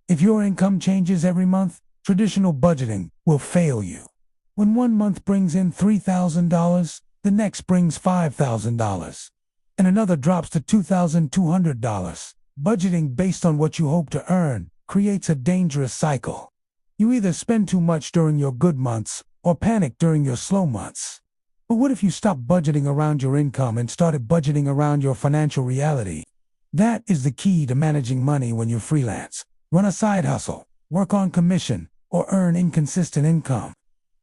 If your income changes every month, traditional budgeting will fail you. When one month brings in $3,000, the next brings $5,000, and another drops to $2,200. Budgeting based on what you hope to earn creates a dangerous cycle. You either spend too much during your good months or panic during your slow months. But what if you stopped budgeting around your income and started budgeting around your financial reality? That is the key to managing money when you freelance, run a side hustle, work on commission, or earn inconsistent income.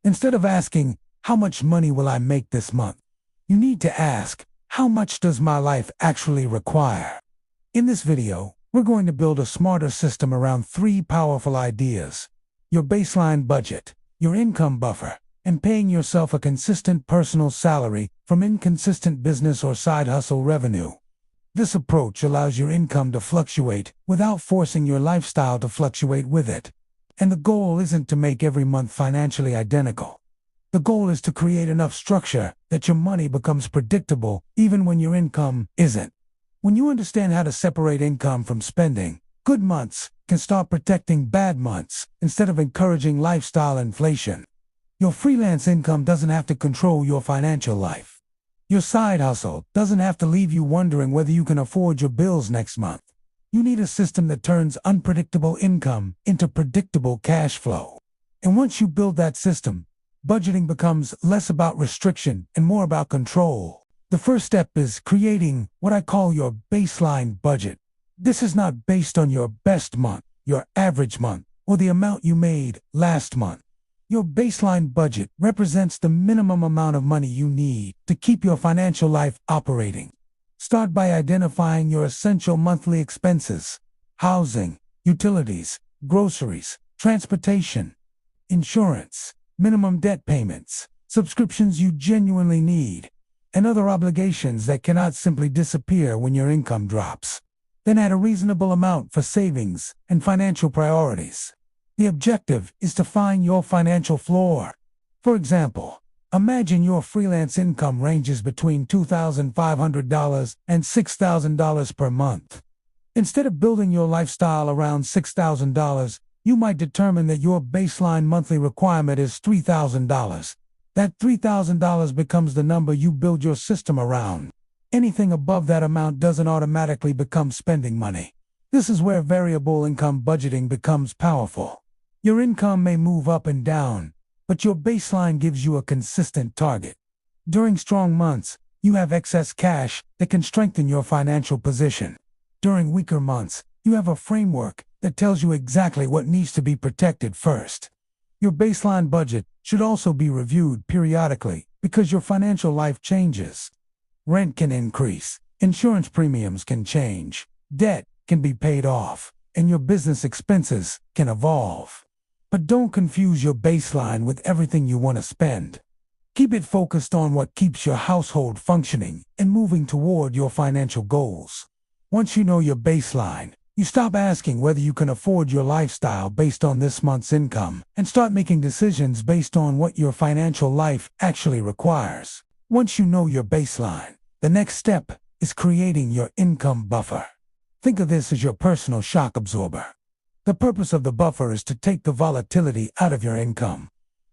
Instead of asking, how much money will I make this month? You need to ask, how much does my life actually require? In this video, we're going to build a smarter system around three powerful ideas: your baseline budget, your income buffer, and paying yourself a consistent personal salary from inconsistent business or side hustle revenue. This approach allows your income to fluctuate without forcing your lifestyle to fluctuate with it. And the goal isn't to make every month financially identical. The goal is to create enough structure that your money becomes predictable even when your income isn't. When you understand how to separate income from spending, good months can start protecting bad months instead of encouraging lifestyle inflation. Your freelance income doesn't have to control your financial life. Your side hustle doesn't have to leave you wondering whether you can afford your bills next month. You need a system that turns unpredictable income into predictable cash flow. And once you build that system, budgeting becomes less about restriction and more about control. The first step is creating what I call your baseline budget. This is not based on your best month, your average month, or the amount you made last month. Your baseline budget represents the minimum amount of money you need to keep your financial life operating. Start by identifying your essential monthly expenses: housing, utilities, groceries, transportation, insurance, minimum debt payments, subscriptions you genuinely need, and other obligations that cannot simply disappear when your income drops. Then add a reasonable amount for savings and financial priorities. The objective is to find your financial floor. For example, imagine your freelance income ranges between $2,500 and $6,000 per month. Instead of building your lifestyle around $6,000, you might determine that your baseline monthly requirement is $3,000. That $3,000 becomes the number you build your system around. Anything above that amount doesn't automatically become spending money. This is where variable income budgeting becomes powerful. Your income may move up and down, but your baseline gives you a consistent target. During strong months, you have excess cash that can strengthen your financial position. During weaker months, you have a framework that tells you exactly what needs to be protected first. Your baseline budget should also be reviewed periodically because your financial life changes. Rent can increase, insurance premiums can change, debt can be paid off, and your business expenses can evolve. But don't confuse your baseline with everything you want to spend. Keep it focused on what keeps your household functioning and moving toward your financial goals. Once you know your baseline, you stop asking whether you can afford your lifestyle based on this month's income and start making decisions based on what your financial life actually requires. Once you know your baseline, the next step is creating your income buffer. Think of this as your personal shock absorber. The purpose of the buffer is to take the volatility out of your income.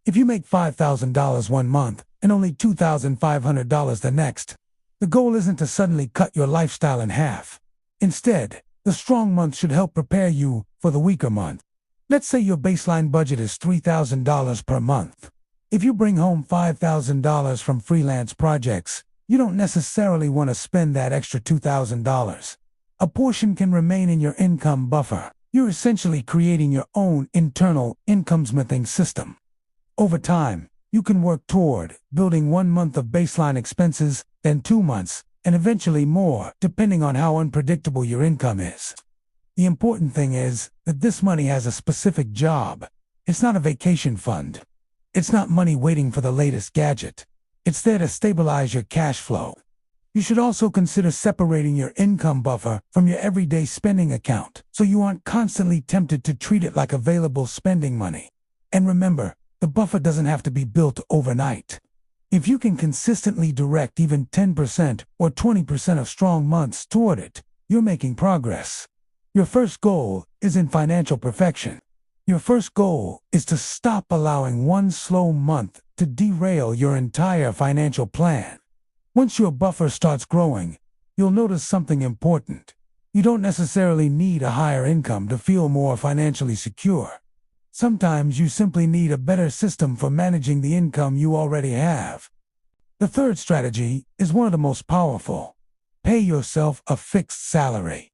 If you make $5,000 one month and only $2,500 the next, the goal isn't to suddenly cut your lifestyle in half. Instead, the strong month should help prepare you for the weaker month. Let's say your baseline budget is $3,000 per month. If you bring home $5,000 from freelance projects, you don't necessarily want to spend that extra $2,000. A portion can remain in your income buffer. You're essentially creating your own internal income-smithing system. Over time, you can work toward building 1 month of baseline expenses, then 2 months, and eventually more, depending on how unpredictable your income is. The important thing is that this money has a specific job. It's not a vacation fund. It's not money waiting for the latest gadget. It's there to stabilize your cash flow. You should also consider separating your income buffer from your everyday spending account so you aren't constantly tempted to treat it like available spending money. And remember, the buffer doesn't have to be built overnight. If you can consistently direct even 10% or 20% of strong months toward it, you're making progress. Your first goal isn't financial perfection. Your first goal is to stop allowing one slow month to derail your entire financial plan. Once your buffer starts growing, you'll notice something important. You don't necessarily need a higher income to feel more financially secure. Sometimes you simply need a better system for managing the income you already have. The third strategy is one of the most powerful. Pay yourself a fixed salary.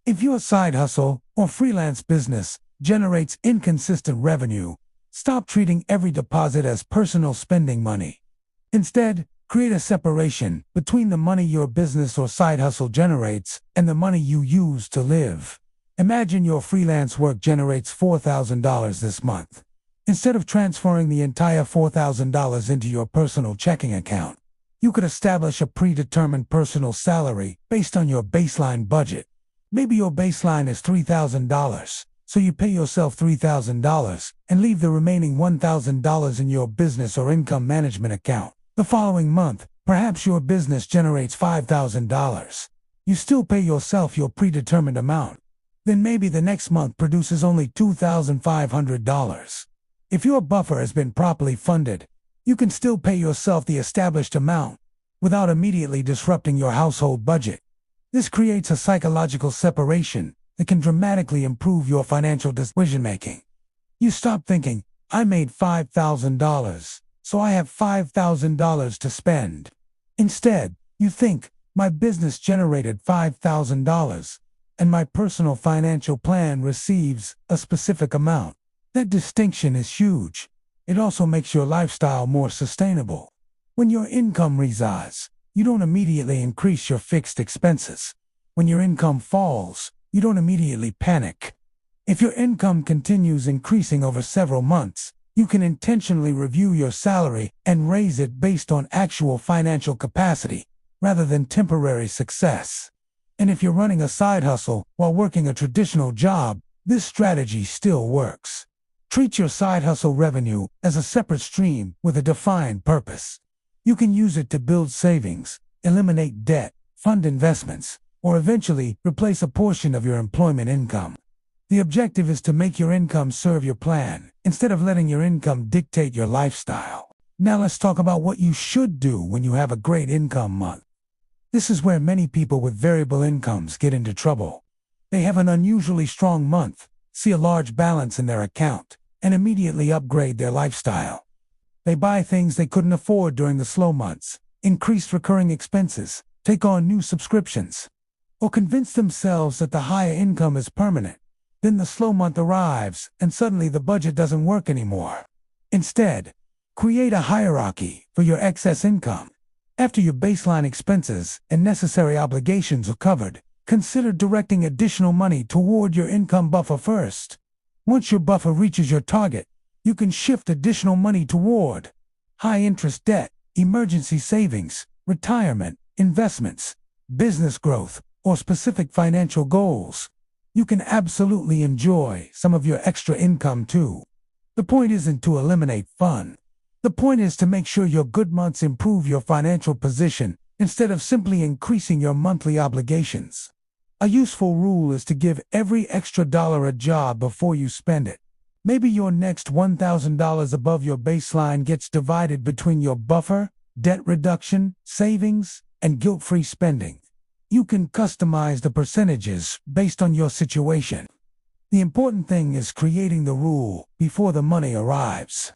If your side hustle or freelance business generates inconsistent revenue, stop treating every deposit as personal spending money. Instead, create a separation between the money your business or side hustle generates and the money you use to live. Imagine your freelance work generates $4,000 this month. Instead of transferring the entire $4,000 into your personal checking account, you could establish a predetermined personal salary based on your baseline budget. Maybe your baseline is $3,000, so you pay yourself $3,000 and leave the remaining $1,000 in your business or income management account. The following month, perhaps your business generates $5,000. You still pay yourself your predetermined amount. Then maybe the next month produces only $2,500. If your buffer has been properly funded, you can still pay yourself the established amount without immediately disrupting your household budget. This creates a psychological separation that can dramatically improve your financial decision-making. You stop thinking, I made $5,000, so I have $5,000 to spend. Instead, you think, my business generated $5,000, and my personal financial plan receives a specific amount. That distinction is huge. It also makes your lifestyle more sustainable. When your income rises, you don't immediately increase your fixed expenses. When your income falls, you don't immediately panic. If your income continues increasing over several months, you can intentionally review your salary and raise it based on actual financial capacity, rather than temporary success. And if you're running a side hustle while working a traditional job, this strategy still works. Treat your side hustle revenue as a separate stream with a defined purpose. You can use it to build savings, eliminate debt, fund investments, or eventually replace a portion of your employment income. The objective is to make your income serve your plan, instead of letting your income dictate your lifestyle. Now let's talk about what you should do when you have a great income month. This is where many people with variable incomes get into trouble. They have an unusually strong month, see a large balance in their account, and immediately upgrade their lifestyle. They buy things they couldn't afford during the slow months, increase recurring expenses, take on new subscriptions, or convince themselves that the higher income is permanent. Then the slow month arrives, and suddenly the budget doesn't work anymore. Instead, create a hierarchy for your excess income. After your baseline expenses and necessary obligations are covered, consider directing additional money toward your income buffer first. Once your buffer reaches your target, you can shift additional money toward high-interest debt, emergency savings, retirement, investments, business growth, or specific financial goals. You can absolutely enjoy some of your extra income too. The point isn't to eliminate fun. The point is to make sure your good months improve your financial position instead of simply increasing your monthly obligations. A useful rule is to give every extra dollar a job before you spend it. Maybe your next $1,000 above your baseline gets divided between your buffer, debt reduction, savings, and guilt-free spending. You can customize the percentages based on your situation. The important thing is creating the rule before the money arrives.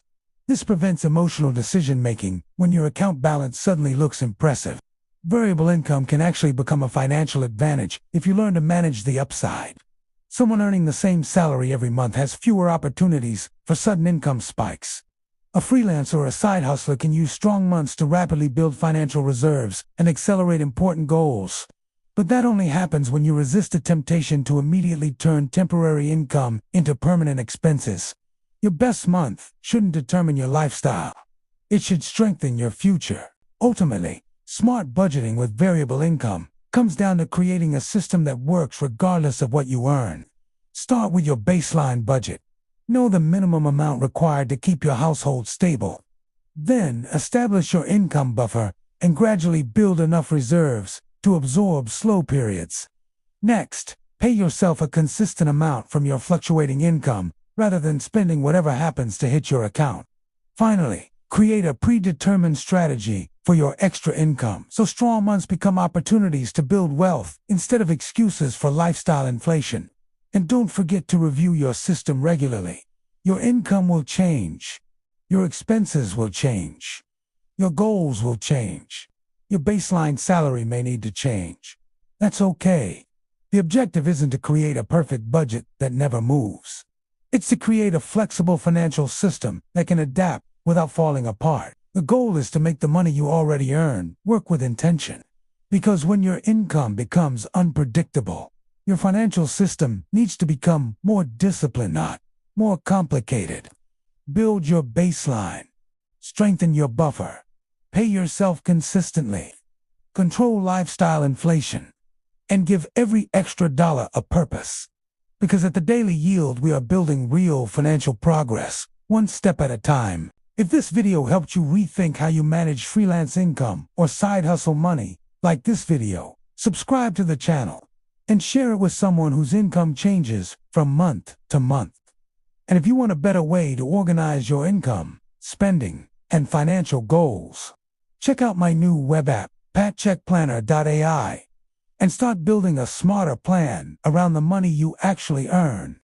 This prevents emotional decision-making when your account balance suddenly looks impressive. Variable income can actually become a financial advantage if you learn to manage the upside. Someone earning the same salary every month has fewer opportunities for sudden income spikes. A freelancer or a side hustler can use strong months to rapidly build financial reserves and accelerate important goals. But that only happens when you resist the temptation to immediately turn temporary income into permanent expenses. Your best month shouldn't determine your lifestyle. It should strengthen your future. Ultimately, smart budgeting with variable income comes down to creating a system that works regardless of what you earn. Start with your baseline budget. Know the minimum amount required to keep your household stable. Then establish your income buffer and gradually build enough reserves to absorb slow periods. Next, Pay yourself a consistent amount from your fluctuating income rather than spending whatever happens to hit your account. Finally, create a predetermined strategy for your extra income so strong months become opportunities to build wealth instead of excuses for lifestyle inflation. And don't forget to review your system regularly. Your income will change. Your expenses will change. Your goals will change. Your baseline salary may need to change. That's okay. The objective isn't to create a perfect budget that never moves. It's to create a flexible financial system that can adapt without falling apart. The goal is to make the money you already earn work with intention. Because when your income becomes unpredictable, your financial system needs to become more disciplined, not more complicated. Build your baseline. Strengthen your buffer. Pay yourself consistently. Control lifestyle inflation. And give every extra dollar a purpose. Because at the Daily Yield, we are building real financial progress, one step at a time. If this video helped you rethink how you manage freelance income or side hustle money, like this video, subscribe to the channel and share it with someone whose income changes from month to month. And if you want a better way to organize your income, spending, and financial goals, check out my new web app, paycheckplanner.ai, and start building a smarter plan around the money you actually earn.